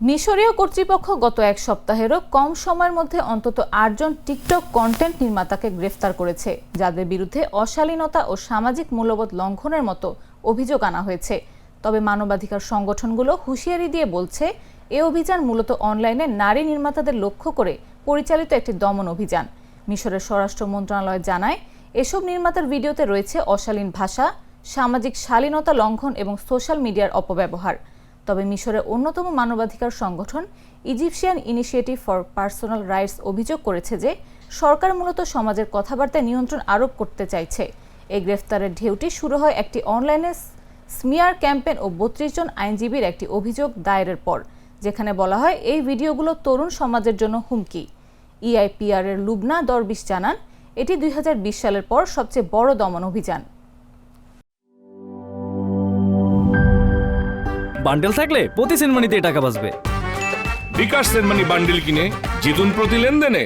মিশরীয় কর্তৃপক্ষ গত এক সপ্তাহেরও কম সময়ের মধ্যে অন্তত ৮ জন টিকটক কন্টেন্ট নির্মাতাকে গ্রেফতার করেছে, যাদের বিরুদ্ধে অশালীনতা ও সামাজিক মূল্যবোধ লঙ্ঘনের মতো অভিযোগ আনা হয়েছে। তবে মানবাধিকার সংগঠনগুলো হুঁশিয়ারি দিয়ে বলছে, এ অভিযান মূলত অনলাইনে নারী নির্মাতাদের লক্ষ্য করে পরিচালিত একটি দমন অভিযান। মিশরের স্বরাষ্ট্র মন্ত্রণালয় জানায়, এসব নির্মাতার ভিডিওতে রয়েছে অশালীন ভাষা, সামাজিক শালীনতা লঙ্ঘন এবং সোশ্যাল মিডিয়ার অপব্যবহার। তবে মিশরের অন্যতম মানবাধিকার সংগঠন Egyptian initiative for personal rights অভিযোগ করেছে যে সরকার মূলত সমাজের কথাবার্তায় নিয়ন্ত্রণ আরোপ করতে চাইছে। এই গ্রেফতারের ঢেউটি শুরু হয় একটি অনলাইনে স্মিয়ার ক্যাম্পেইন ও ৩২ জন আইনজীবীর একটি অভিযোগ দায়েরের পর, যেখানে বলা হয় এই ভিডিওগুলো তরুণ সমাজের জন্য হুমকি। ইআইপিআর এর লুবনা দরবিশ জানান, এটি ২০২০ সালের পর সবচেয়ে বড় দমন অভিযান। বান্ডেল থাকলে প্রতি সেনমানিতে টাকা বাঁচবে। বিকাশ সেনমানি বান্ডেল কিনে জিতুন প্রতি লেনদেনে।